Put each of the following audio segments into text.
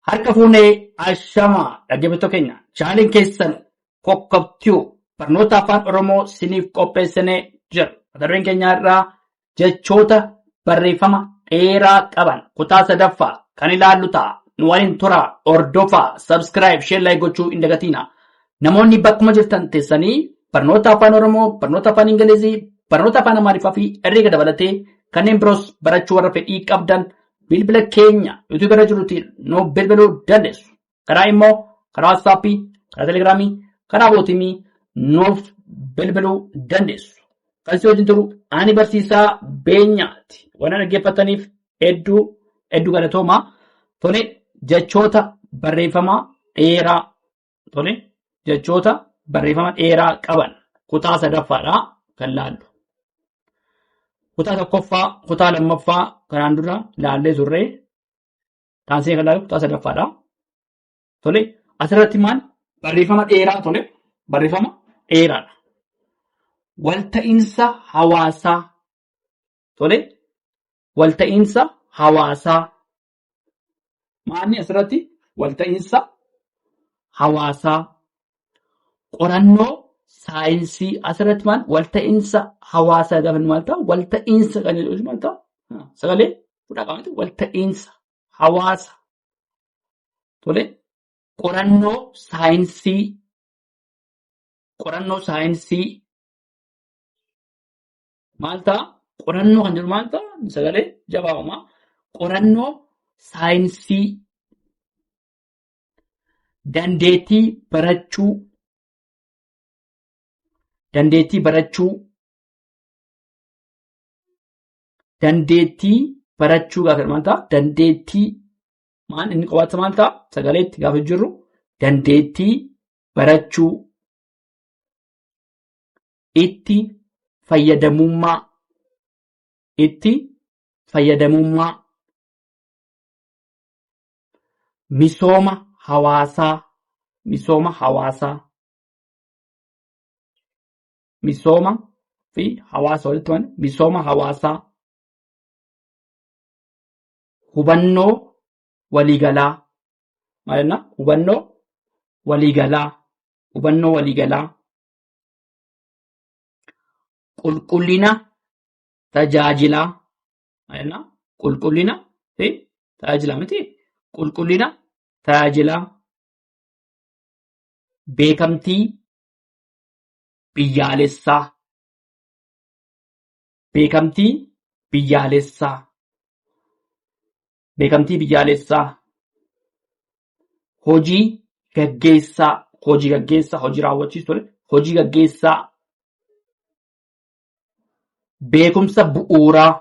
Harka fuunee ashamaa dhaggeeffattoota keenya chaanaliin keessan kokkobtuu barnoota afaan Oromoo siniif qopheessinee jira. Mata dureen keenya irraa jechoota barreeffama dheeraa qaban kutaa 3ffaa kan ilaallu ta'a. Nu waliin turaa, hordofaa, subscribe, share, like gochuu hin dagatina. Namoonni bakkuma jirtan teessanii barnoota afaan Oromoo, barnoota afaan Ingilizii, barnoota afaan Amaariffaa fi herreega dabalatee kanneen biroos barachuu warra fedhii qabdan bilbila keenya YouTube irra jirutiin nu bilbiluu dandeessu. Karaa immoo karaa WhatsAppii, karaa Telegiraamii, karaa Bootimii nuuf bilbiluu dandeessu. Kan si wajjin turu ani barsiisaa Beenyaati. Waan dhaggeeffataniif hedduu galatoomaa. Tole jechoota barreeffama dheeraa jechoota barreeffama dheeraa qaban kutaa 3ffaadhaa kan laallu. Kutaa 1ffaa, kutaa 2ffaa kanaan dura laallee turre. Taansee kan laallu kutaa 3ffaadhaa. Tole asirratti maal barreeffama dheeraa barreeffama dheeraadha. Walta'iinsa hawaasaa. Walta'iinsa hawaasaa. Maalni asirratti walta'iinsa hawaasaa. Qorannoo saayinsii asirratti maal walta'iinsa hawaasaa gaafa maal ta'a? Walta'iinsa kan jedhu maal ta'a? Sagalee fudhaa qaamatti walta'iinsa hawaasa. Qorannoo saayinsii maal ta'a? Qorannoo kan jedhu maal ta'a? Sagalee jabaabamaa. Qorannoo saayinsii. Dandeettii barachuu. Dandeettii gaafa maal ta'a? Dandeettii maal inni qobaatti maal ta'a? Sagaleetti gaafa jirru dandeettii barachuu. Itti fayyadamummaa. Misooma hawaasaa. Misooma fi hawaasa walitti waan misooma hawaasaa. Hubannoo waliigalaa. Maal jenna? Hubannoo waliigalaa. Qulqullina tajaajilaa. Maal jenna? Qulqullina fi tajaajilaa miti. Qulqullina tajaajilaa. Beekamtii biyyaalessaa. Hojii gaggeessaa. Hojii raawwachiisu. Hojii gaggeessaa. Beekumsa bu'uuraa.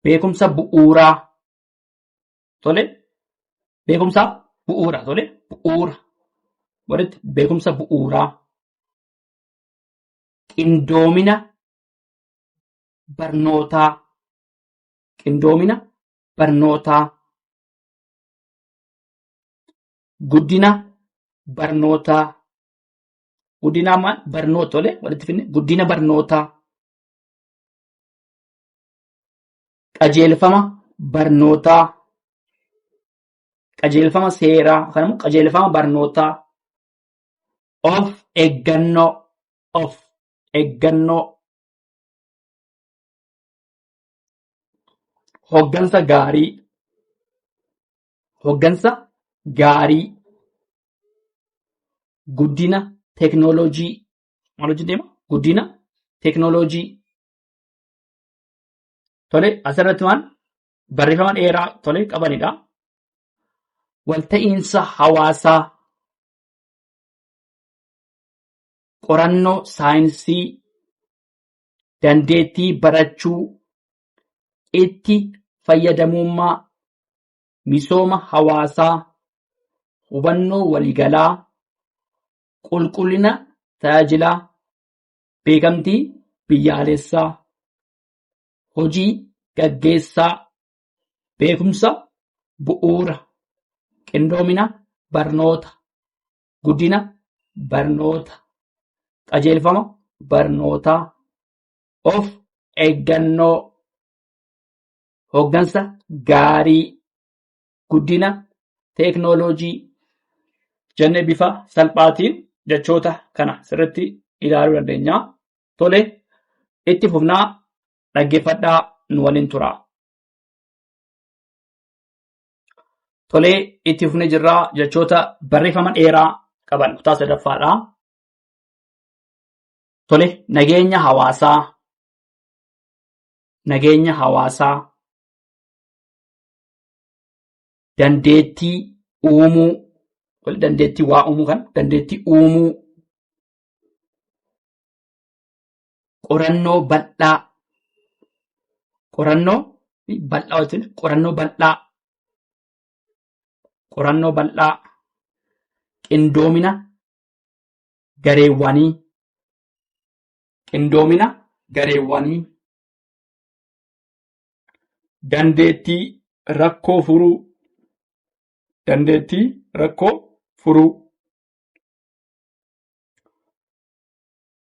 Beekumsa bu'uura. Bu'uura. Walitti beekumsa bu'uuraa. Qindoomina barnootaa. Guddina barnootaa. Guddina maal? Barnoota. Walitti finne guddina barnootaa. Qajeelfama barnootaa. Qajeelfama seeraa. Kanammoo qajeelfama barnootaa. Of eeggannoo. Hoggansa gaarii. Guddina teeknooloojii. Maal hojii deema? Guddina teeknooloojii. Asirratti maal barreeffama dheeraa qabanidha. Walta'iinsa hawaasaa. Qorannoo saayinsii. Dandeettii barachuu. Itti fayyadamummaa. Misooma hawaasaa. Hubannoo waliigalaa. Qulqullina tajaajilaa. Beekamtii biyyaalessaa. Hojii gaggeessaa. Beekumsa bu'uura. Qindoomina barnoota. Guddina barnoota. Qajeelfama barnootaa. Of eeggannoo. Hoggansa gaarii. guddina teeknooloojii jennee bifa salphaatiin jechoota kana sirriitti ilaaluu dandeenya. Tole itti fufnaa dhaggeeffadhaa nu waliin tura. Tole itti fufnee jirraa jechoota barreeffama dheeraa qaban kutaa sadaffaadha. Tole nageenya hawaasaa. Nageenya hawaasaa. Dandeettii uumuu. Dandeettii waa uumuu kan dandeettii uumuu. Qorannoo bal'aa. Qorannoo bal'aa wajjin qorannoo bal'aa. Qorannoo bal'aa. Qindoomina gareewwanii. Qindoomina gareewwanii. Dandeettii rakkoo furuu. Dandeettii rakkoo furuu.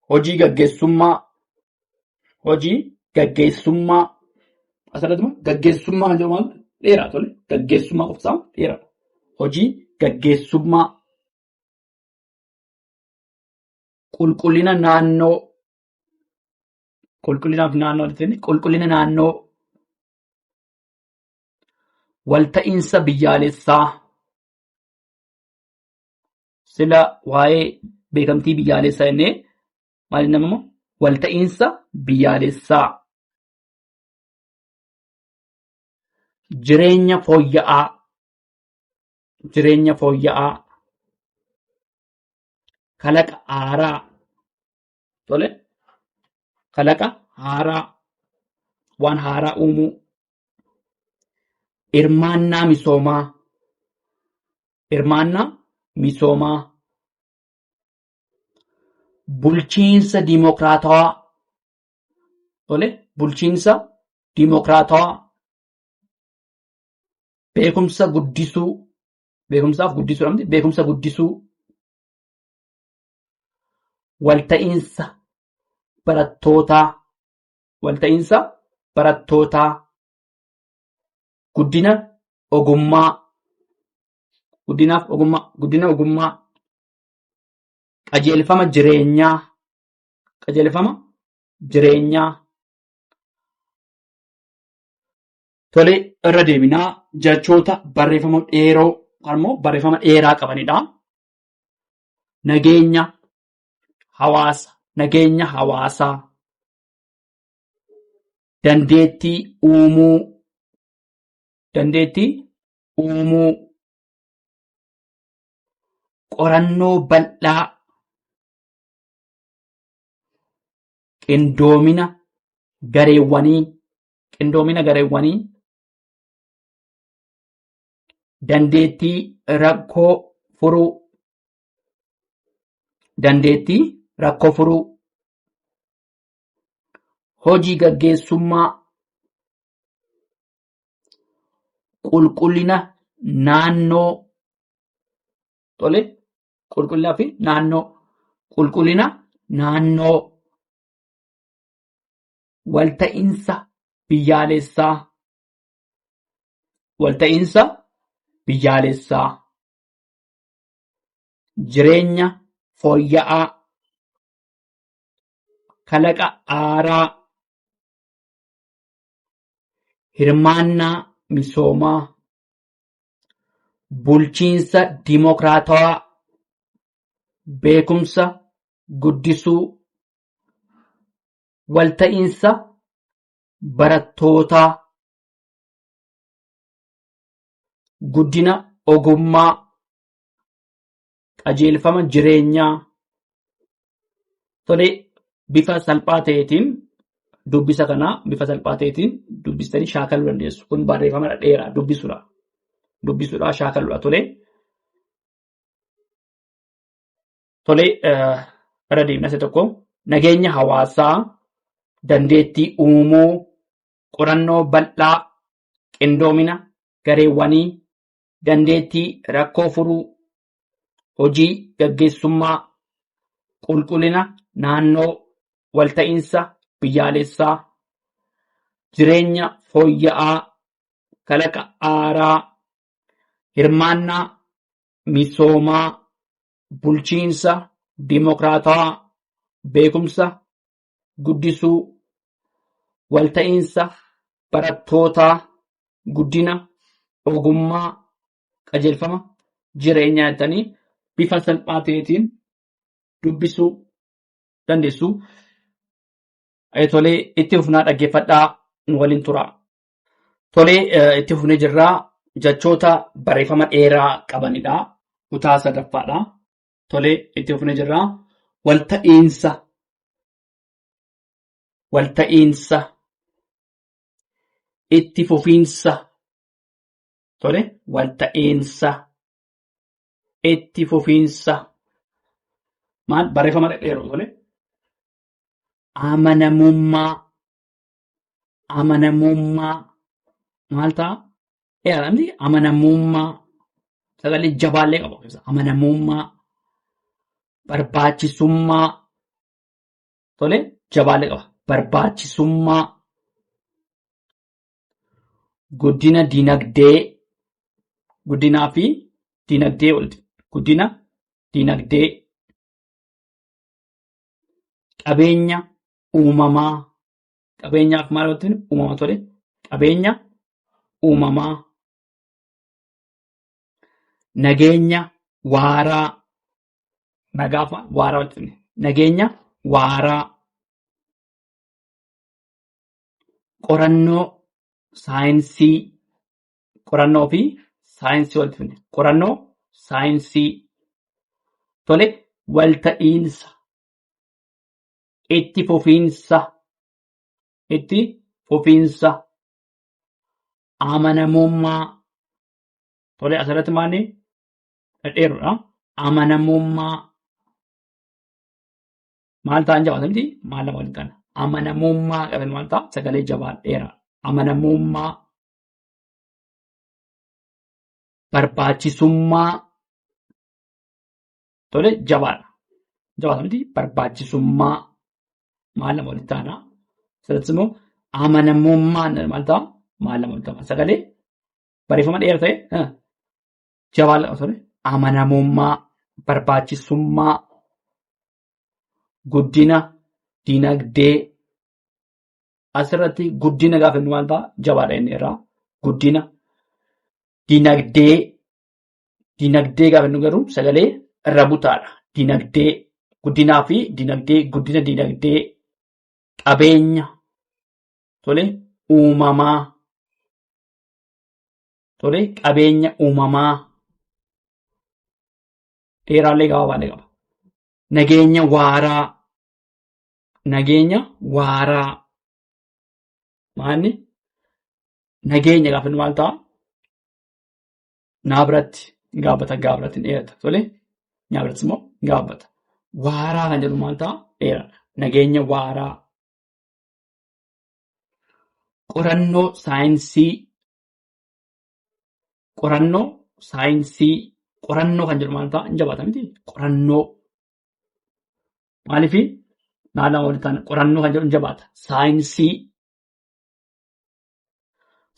Hojii gaggeessummaa. Hojii gaggeessummaa. Asirratti gaggeessummaa jedhamu dheeraa tole. Gaggeessummaa qofsaa dheeraa. Hojii gaggeessummaa. Qulqullina naannoo. Qulqullinaaf naannoo qulqullina naannoo. Walta'iinsa biyyaalessaa. Sila waa'ee beekamtii biyyaalessaa jennee maal jennamu walta'iinsa biyyaalessaa. Jireenya fooyya'aa. Jireenya fooyya'aa. Kalaqa haaraa. Tole. Kalaqa haaraa. Waan haaraa uumuu. Hirmaannaa misoomaa. Hirmaannaa misoomaa. Bulchiinsa diimokiraatawaa. Tole. Bulchiinsa diimokiraatawaa. Beekumsa guddisuu. Beekumsaaf guddisuu dhabde. Beekumsa guddisuu. Walta'iinsa barattootaa. Walta'iinsa barattootaa. Guddina ogummaa. Guddinaaf ogummaa. Guddina ogummaa. Qajeelfama jireenyaa. Qajeelfama jireenyaa. Tole irra deebinaa jechoota barreeffama dheeroo immoo barreeffama dheeraa qabanidha. Nageenya hawaasa. Nageenya hawaasaa. Dandeettii uumuu. Dandeettii uumuu. Qorannoo bal'aa. Qindoomina gareewwanii. Qindoomina gareewwanii. Dandeettii rakkoo furuu. Dandeettii rakkoo furuu. Hojii gaggeessummaa. Qulqullina naannoo. Tole. Qulqullinaa fi naannoo. Qulqullina naannoo. Walta'iinsa biyyaalessaa. Walta'iinsa biyyaalessaa. Jireenya fooyya'aa. Kalaqa haaraa. Hirmaannaa misoomaa. Bulchiinsa diimokiraatawaa. Beekumsa guddisuu. Walta'iinsa barattootaa. Guddina ogummaa. Qajeelfama jireenyaa. Tole bifa salphaa ta'eetiin dubbisa kanaa bifa salphaa ta'eetiin dubbistanii shaakaluu dandeessu. Kun barreeffama dheeraa dubbisuudha. Dubbisuudhaa shaakaluudha. Tole irra deemnase tokko nageenya hawaasaa. Dandeettii uumuu. Qorannoo bal'aa. Qindoomina gareewwanii. Dandeettii rakkoo furuu. Hojii gaggeessummaa. Qulqullina naannoo. Walta'iinsa biyyaalessaa. Jireenya fooyya'aa. Kalaqa haaraa. hirmaannaa, misoomaa, bulchiinsa, dimokiraatawaa, beekumsa, guddisuu, walta'iinsa, barattootaa, guddina, ogummaa, qajeelfama, jireenyaa jettanii bifa salphaa ta'eetiin dubbisuu dandeessu. Tolee, itti fufnaa dhaggeeffadhaa nu waliin turaa. Tolee, itti fufnee jirraa jechoota barreeffama dheeraa qabanidha. Kutaa sadaffaadha. Tolee, itti fufnee jirraa walta'iinsa, walta'iinsa, itti fufiinsa. Tolee, walta'iinsa, itti fufiinsa. Maal barreeffama dheeroo tolee. Amanamummaa, amanamummaa. Maal ta'a? Namni amanamummaa sagalee jabaallee qaba. Amanamummaa, barbaachisummaa. Tolee, jabaallee qaba. Barbaachisummaa, guddina dinagdee, guddinaa fi dinagdee walitti. Guddina dinagdee, qabeenya uumamaa, qabeenyaaf maal walitti uumama tole, qabeenya uumamaa, nageenya waaraa, nagaaf waaraa walitti nageenya waaraa, qorannoo saayinsii, qorannoo fi saayinsii walitti finne, qorannoo saayinsii. Tole, walta'iinsa, itti fufiinsa, itti fufiinsa, amanamummaa. Tole, asirratti maalni dhedheeruudha. Amanamummaa. Maal ta'an jabaata miti? Maal lama waliin kana? Amanamummaa qaban maal ta'a? Sagalee jabaa dheeraa. Amanamummaa. Barbaachisummaa. Tole, jabaadha. Jabaata miti? Barbaachisummaa. Maal lama waliin taana? Asirratti immoo amanamummaan maal ta'a? Maal lama waliin ta'a? Sagalee barreeffama dheeraa ta'e jabaa lama tole. Amanamummaa, barbaachisummaa, guddina dinagdee. Asirratti guddina gaafa inni maal ta'a? Jabaadha inni irraa. Guddina dinagdee. Dinagdee gaafa inni garuu sagalee irra butaadha. Dinagdee, guddinaa fi dinagdee, guddina dinagdee, qabeenya. Tole, uumamaa. Tole, qabeenya uumamaa. Dheeraallee gabaabaallee qaba. Nageenya waaraa. Nageenya waaraa. Maalni? Nageenya gaafa inni maal ta'a? Naa biratti gaabbata, gaa biratti dheerata. Tole, nyaa biratti immoo gaabbata. Waaraa kan jedhu maal ta'a? Dheeraadha. Nageenya waaraa. Qorannoo saayinsii. Qorannoo saayinsii. Qorannoo kan jedhu maal ta'a? Hin jabaata miti? Qorannoo. Maaliifi? Naannoo walitti taana qorannoo kan jedhu hin jabaata. Saayinsii.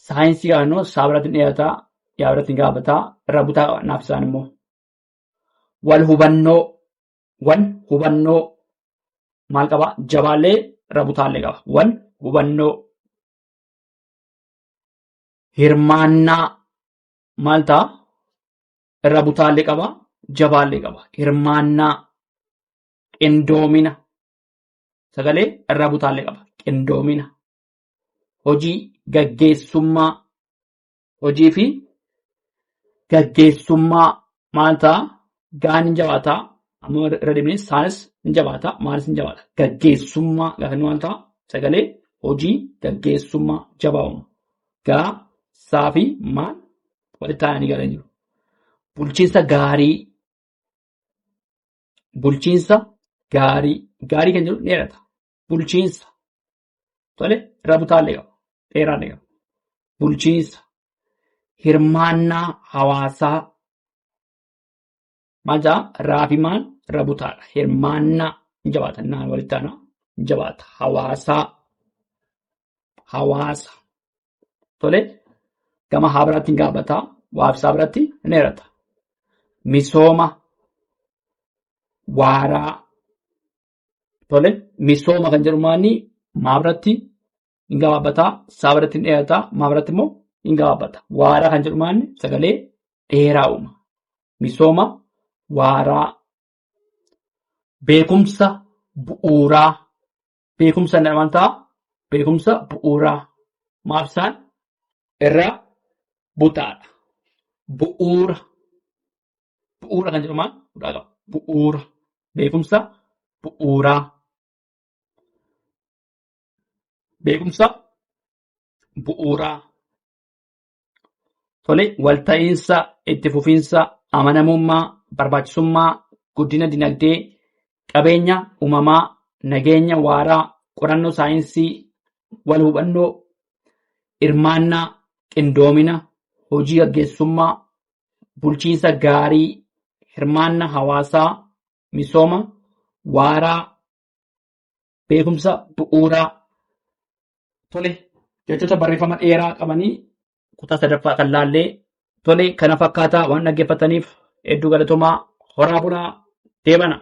Saayinsii gaafa immoo saa biratti dheerataa, yaa biratti gaafataa, irra butaa qaba. Naaf isaan immoo. Wal hubannoo. Wal hubannoo. Maal qaba? Jabaallee irra butaallee qaba. Wal hubannoo. Hirmaannaa. Maal ta'a? Irra butaallee qaba. Jabaallee qaba. Hirmaannaa. Qindoomina. Sagalee irra butaallee qaba. Qindoomina. Hojii gaggeessummaa. Hojii fi gaggeessummaa maal ta'a? Gaan hin jabaataa. Ammoo irra deemnee saanis hin jabaataa. Maalis hin jabaata? Gaggeessummaa gaafa inni maal ta'a? Sagalee hojii gaggeessummaa jabaa'uma. Gaa, saa fi maal walitti taa'anii galan jiru. Bulchiinsa gaarii. Bulchiinsa gaarii. Gaarii kan jedhu dheerata. Bulchiinsa. Tole, irra butaallee qaba. Dheeraallee qaba. Bulchiinsa. Hirmaannaa hawaasaa. Maal ja'a? Irraa fi maal? Irra butaadha. Hirmaannaa hin jabaata. Naan walitti taana hin jabaata. Hawaasaa. Hawaasa. Tole, gama haa biraatti hin gaafataa. waabsaa biratti ni hirata. Misooma waaraa. Tole misooma kan jedhu maanni maa biratti hin gabaabbataa, saa biratti hin dheerataa, maa biratti immoo hin gabaabbata. Waaraa kan jedhu maanni sagalee dheeraa uuma. Misooma waaraa. Beekumsa bu'uuraa. Beekumsa hin amantaa, beekumsa bu'uuraa. Maabsaan irraa butaadha. Bu'uura. Bu'uura kan jedhu maal? Bu'uura. Beekumsa bu'uuraa. Beekumsa bu'uuraa. Tole walta'iinsa, itti fufiinsa, amanamummaa, barbaachisummaa, guddina dinagdee, qabeenya uumamaa, nageenya waaraa, qorannoo saayinsii, wal hubannoo, hirmaannaa, qindoomina, hojii gaggeessummaa, bulchiinsa gaarii, hirmaannaa hawaasaa, misooma waaraa, beekumsa bu'uuraa. Tole jechoota barreeffama dheeraa qabanii kutaa sadaffaa kan laallee tole kana fakkaataa waan dhaggeeffataniif hedduu galatoomaa. Horaa bulaa deebana.